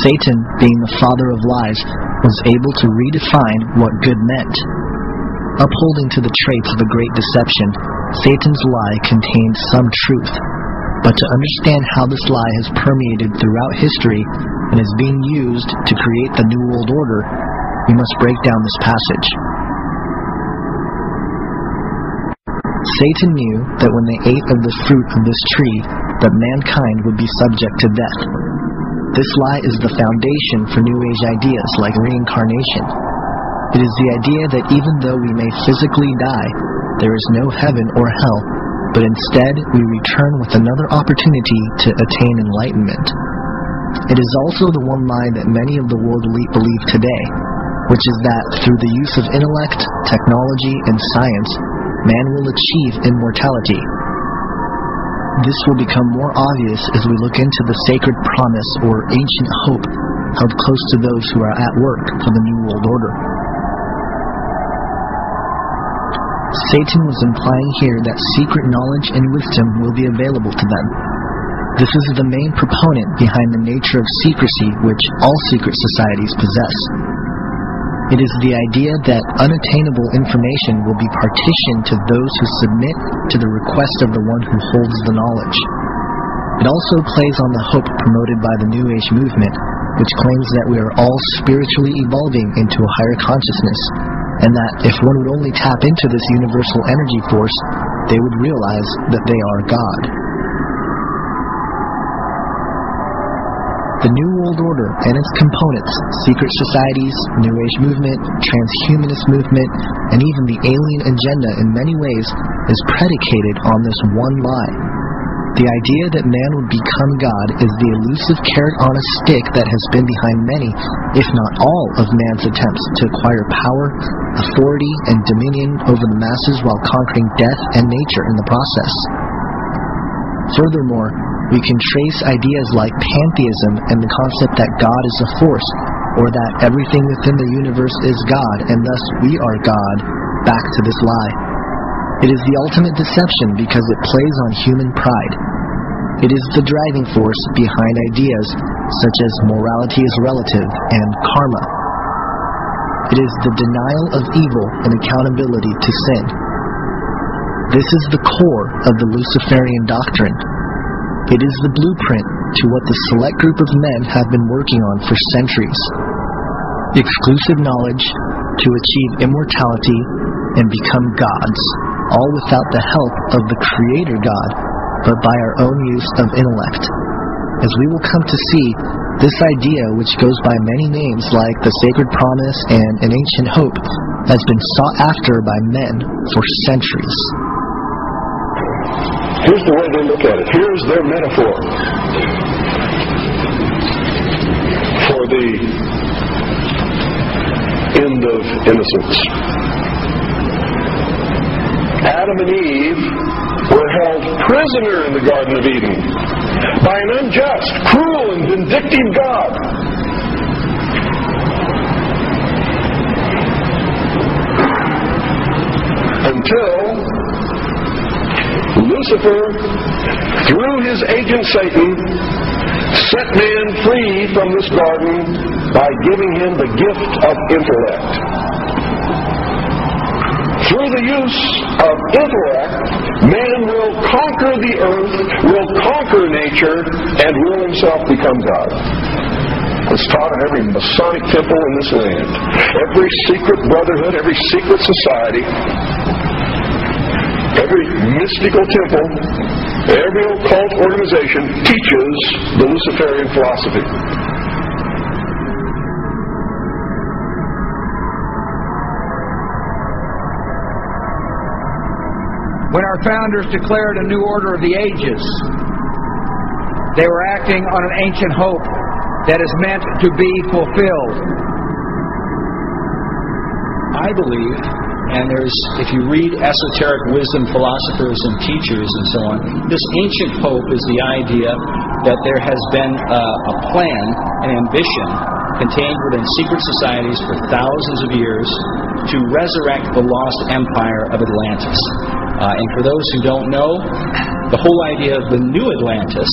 Satan, being the father of lies, was able to redefine what good meant. Upholding to the traits of a great deception, Satan's lie contained some truth. But to understand how this lie has permeated throughout history and is being used to create the New World Order, we must break down this passage. Satan knew that when they ate of the fruit of this tree, that mankind would be subject to death. This lie is the foundation for New Age ideas like reincarnation. It is the idea that even though we may physically die, there is no heaven or hell, but instead we return with another opportunity to attain enlightenment. It is also the one lie that many of the world elite believe today, which is that through the use of intellect, technology, and science, man will achieve immortality. This will become more obvious as we look into the sacred promise or ancient hope held close to those who are at work for the New World Order. Satan was implying here that secret knowledge and wisdom will be available to them. This is the main proponent behind the nature of secrecy which all secret societies possess. It is the idea that unattainable information will be partitioned to those who submit to the request of the one who holds the knowledge. It also plays on the hope promoted by the New Age movement, which claims that we are all spiritually evolving into a higher consciousness, and that if one would only tap into this universal energy force, they would realize that they are God. The New World Order and its components, secret societies, New Age movement, transhumanist movement, and even the alien agenda in many ways is predicated on this one lie. The idea that man would become God is the elusive carrot on a stick that has been behind many, if not all, of man's attempts to acquire power, authority, and dominion over the masses while conquering death and nature in the process. Furthermore, we can trace ideas like pantheism and the concept that God is a force, or that everything within the universe is God, and thus we are God, back to this lie. It is the ultimate deception because it plays on human pride. It is the driving force behind ideas such as morality is relative and karma. It is the denial of evil and accountability to sin. This is the core of the Luciferian doctrine. It is the blueprint to what the select group of men have been working on for centuries. Exclusive knowledge to achieve immortality and become gods, all without the help of the Creator God, but by our own use of intellect. As we will come to see, this idea, which goes by many names like the Sacred Promise and an Ancient Hope, has been sought after by men for centuries. Here's the way they look at it. Here's their metaphor for the end of innocence. Adam and Eve were held prisoner in the Garden of Eden by an unjust, cruel, and vindictive God. Until Lucifer, through his agent Satan, set man free from this garden by giving him the gift of intellect. Through the use of intellect, man will conquer the earth, will conquer nature, and will himself become God. It's taught in every Masonic temple in this land. Every secret brotherhood, every secret society, every mystical temple, every occult organization teaches the Luciferian philosophy. When our founders declared a new order of the ages, they were acting on an ancient hope that is meant to be fulfilled. I believe, and if you read esoteric wisdom philosophers and teachers and so on, this ancient hope is the idea that there has been a plan, an ambition, contained within secret societies for thousands of years to resurrect the lost empire of Atlantis. And for those who don't know, the whole idea of the new Atlantis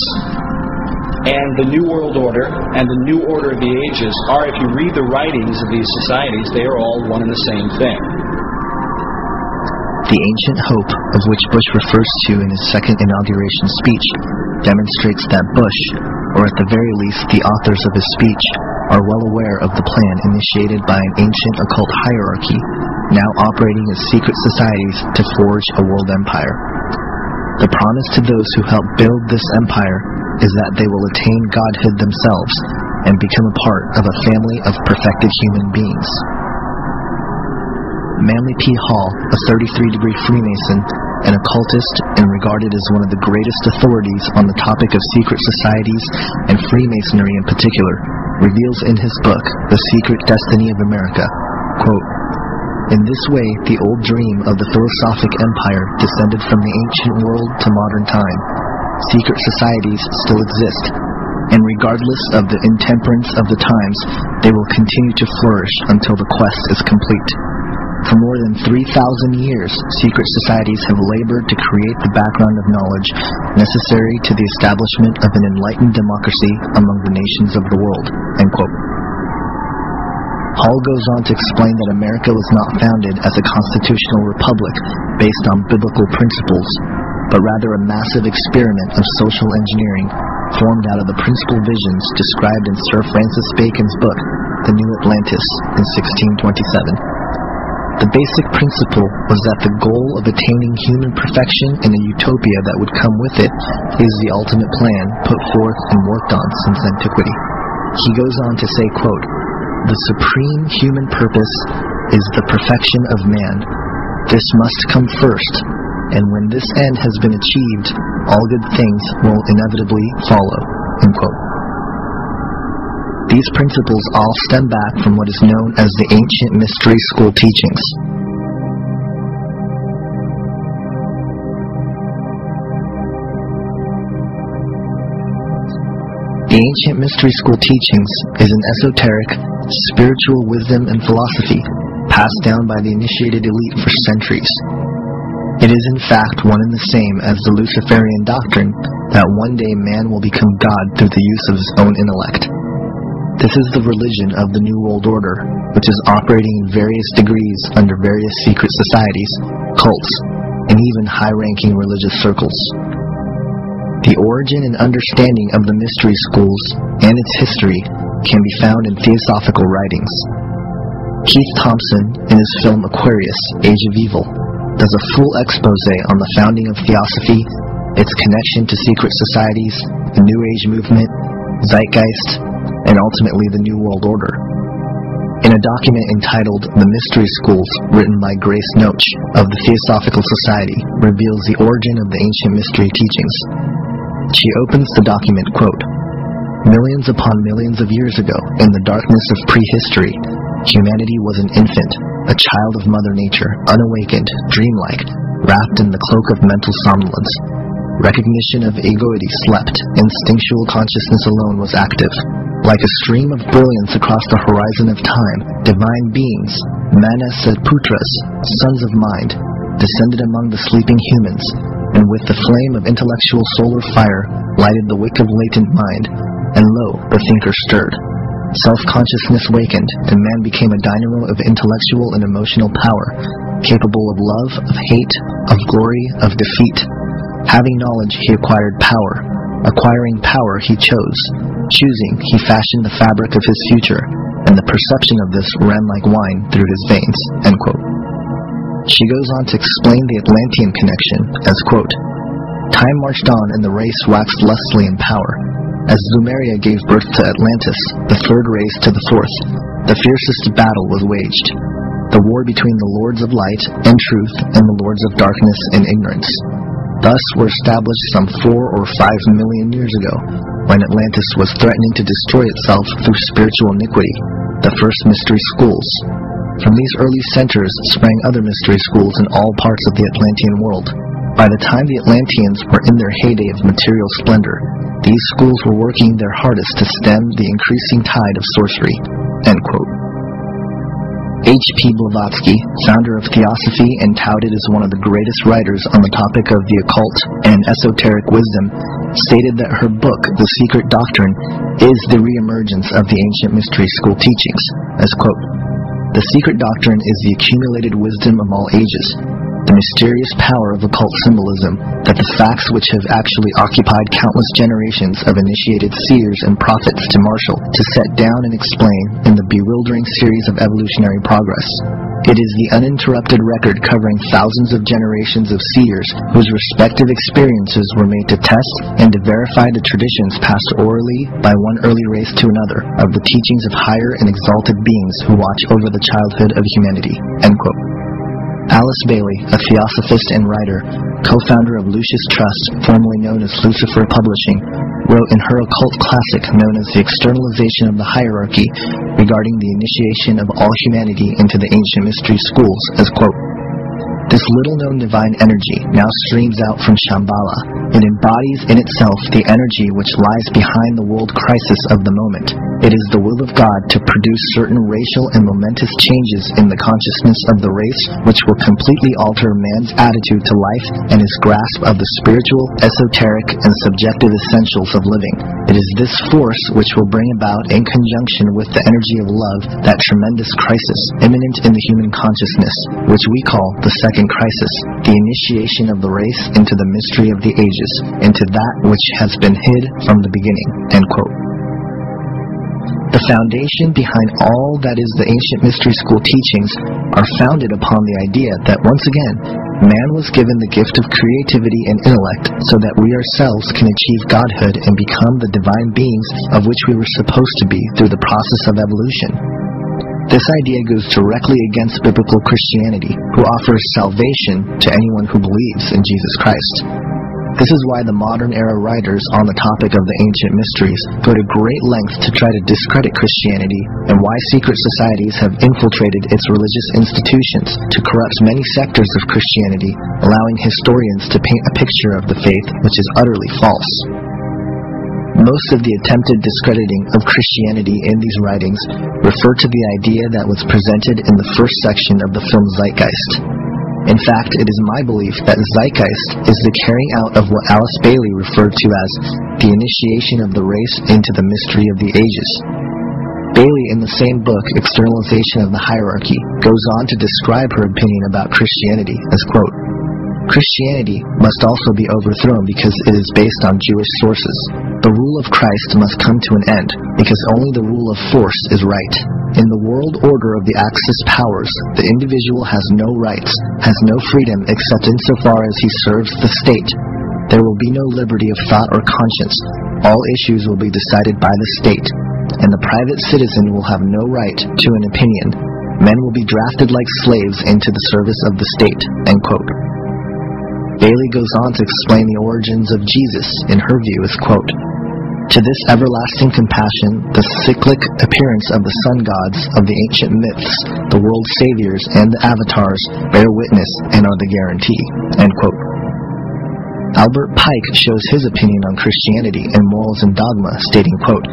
and the New World Order and the New Order of the Ages are, if you read the writings of these societies, they are all one and the same thing. The ancient hope of which Bush refers to in his second inauguration speech demonstrates that Bush, or at the very least the authors of his speech, are well aware of the plan initiated by an ancient occult hierarchy, now operating as secret societies to forge a world empire. The promise to those who help build this empire is that they will attain godhood themselves and become a part of a family of perfected human beings. Manly P. Hall, a 33-degree Freemason, an occultist, and regarded as one of the greatest authorities on the topic of secret societies and Freemasonry in particular, reveals in his book, The Secret Destiny of America, quote, "In this way, the old dream of the philosophic empire descended from the ancient world to modern time. Secret societies still exist, and regardless of the intemperance of the times, they will continue to flourish until the quest is complete. For more than 3,000 years, secret societies have labored to create the background of knowledge necessary to the establishment of an enlightened democracy among the nations of the world." End quote. Hall goes on to explain that America was not founded as a constitutional republic based on biblical principles, but rather a massive experiment of social engineering formed out of the principal visions described in Sir Francis Bacon's book, The New Atlantis, in 1627. The basic principle was that the goal of attaining human perfection and a utopia that would come with it is the ultimate plan put forth and worked on since antiquity. He goes on to say, quote, "The supreme human purpose is the perfection of man. This must come first, and when this end has been achieved, all good things will inevitably follow." End quote. These principles all stem back from what is known as the ancient mystery school teachings. The ancient mystery school teachings is an esoteric, spiritual wisdom and philosophy passed down by the initiated elite for centuries. It is in fact one and the same as the Luciferian doctrine that one day man will become God through the use of his own intellect. This is the religion of the New World Order, which is operating in various degrees under various secret societies, cults, and even high-ranking religious circles. The origin and understanding of the mystery schools and its history can be found in theosophical writings. Keith Thompson, in his film Aquarius, Age of Evil, does a full expose on the founding of theosophy, its connection to secret societies, the New Age movement, Zeitgeist, and ultimately the New World Order. In a document entitled The Mystery Schools, written by Grace Noach of the Theosophical Society, reveals the origin of the ancient mystery teachings. She opens the document, quote, "Millions upon millions of years ago, in the darkness of prehistory, humanity was an infant, a child of Mother Nature, unawakened, dreamlike, wrapped in the cloak of mental somnolence. Recognition of egoity slept, instinctual consciousness alone was active. Like a stream of brilliance across the horizon of time, divine beings, Manasatputras, sons of mind, descended among the sleeping humans, and with the flame of intellectual solar fire lighted the wick of latent mind, and lo, the thinker stirred. Self-consciousness wakened, and man became a dynamo of intellectual and emotional power, capable of love, of hate, of glory, of defeat. Having knowledge, he acquired power. Acquiring power, he chose. Choosing, he fashioned the fabric of his future, and the perception of this ran like wine through his veins." End quote. She goes on to explain the Atlantean connection as, quote, "Time marched on and the race waxed lustily in power. As Zumeria gave birth to Atlantis, the third race to the fourth, the fiercest battle was waged. The war between the lords of light and truth and the lords of darkness and ignorance. Thus were established some 4 or 5 million years ago, when Atlantis was threatening to destroy itself through spiritual iniquity, the first mystery schools. From these early centers sprang other mystery schools in all parts of the Atlantean world. By the time the Atlanteans were in their heyday of material splendor, these schools were working their hardest to stem the increasing tide of sorcery." End quote. H.P. Blavatsky, founder of Theosophy and touted as one of the greatest writers on the topic of the occult and esoteric wisdom, stated that her book, The Secret Doctrine, is the reemergence of the ancient mystery school teachings, as quote, "The secret doctrine is the accumulated wisdom of all ages, the mysterious power of occult symbolism, that the facts which have actually occupied countless generations of initiated seers and prophets to marshal, to set down and explain in the bewildering series of evolutionary progress. It is the uninterrupted record covering thousands of generations of seers whose respective experiences were made to test and to verify the traditions passed orally by one early race to another of the teachings of higher and exalted beings who watch over the childhood of humanity." End quote. Alice Bailey, a theosophist and writer, co-founder of Lucis Trust, formerly known as Lucifer Publishing, wrote in her occult classic known as The Externalization of the Hierarchy regarding the initiation of all humanity into the ancient mystery schools, as quote, "This little-known divine energy now streams out from Shambhala. It embodies in itself the energy which lies behind the world crisis of the moment. It is the will of God to produce certain racial and momentous changes in the consciousness of the race which will completely alter man's attitude to life and his grasp of the spiritual, esoteric, and subjective essentials of living. It is this force which will bring about, in conjunction with the energy of love, that tremendous crisis, imminent in the human consciousness, which we call the second crisis, the initiation of the race into the mystery of the ages, into that which has been hid from the beginning." End quote. The foundation behind all that is the ancient mystery school teachings are founded upon the idea that, once again, man was given the gift of creativity and intellect so that we ourselves can achieve godhood and become the divine beings of which we were supposed to be through the process of evolution. This idea goes directly against biblical Christianity, who offers salvation to anyone who believes in Jesus Christ. This is why the modern-era writers on the topic of the ancient mysteries go to great lengths to try to discredit Christianity, and why secret societies have infiltrated its religious institutions to corrupt many sectors of Christianity, allowing historians to paint a picture of the faith which is utterly false. Most of the attempted discrediting of Christianity in these writings refer to the idea that was presented in the first section of the film Zeitgeist. In fact, it is my belief that Zeitgeist is the carrying out of what Alice Bailey referred to as the initiation of the race into the mystery of the ages. Bailey, in the same book, Externalization of the Hierarchy, goes on to describe her opinion about Christianity as, quote, "Christianity must also be overthrown because it is based on Jewish sources. The rule of Christ must come to an end because only the rule of force is right. In the world order of the Axis powers, the individual has no rights, has no freedom except insofar as he serves the state. There will be no liberty of thought or conscience. All issues will be decided by the state, and the private citizen will have no right to an opinion. Men will be drafted like slaves into the service of the state." End quote. Bailey goes on to explain the origins of Jesus, in her view, as, quote, "To this everlasting compassion, the cyclic appearance of the sun gods of the ancient myths, the world saviors, and the avatars bear witness and are the guarantee." End quote. Albert Pike shows his opinion on Christianity in Morals and Dogma, stating, quote,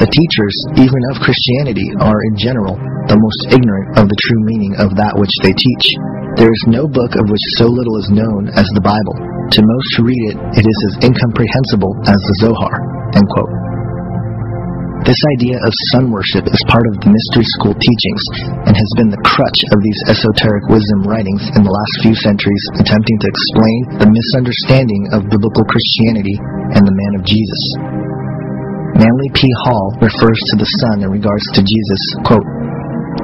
"The teachers, even of Christianity, are in general the most ignorant of the true meaning of that which they teach. There is no book of which so little is known as the Bible. To most who read it, it is as incomprehensible as the Zohar." End quote. This idea of sun worship is part of the mystery school teachings and has been the crutch of these esoteric wisdom writings in the last few centuries, attempting to explain the misunderstanding of biblical Christianity and the man of Jesus. Manly P. Hall refers to the sun in regards to Jesus, quote,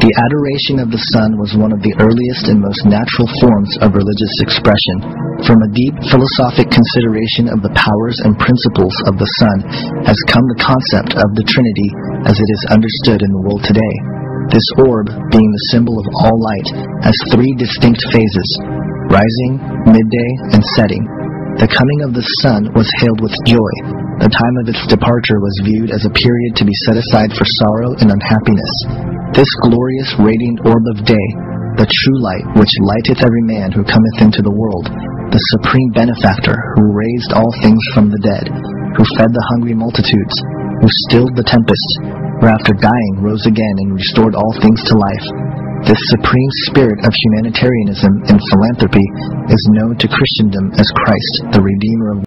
"The adoration of the sun was one of the earliest and most natural forms of religious expression. From a deep philosophic consideration of the powers and principles of the sun has come the concept of the Trinity as it is understood in the world today. This orb, being the symbol of all light, has three distinct phases: rising, midday, and setting. The coming of the sun was hailed with joy. The time of its departure was viewed as a period to be set aside for sorrow and unhappiness. This glorious radiant orb of day, the true light which lighteth every man who cometh into the world, the supreme benefactor who raised all things from the dead, who fed the hungry multitudes, who stilled the tempest, who after dying rose again and restored all things to life. This supreme spirit of humanitarianism and philanthropy is known to Christendom as Christ, the Redeemer of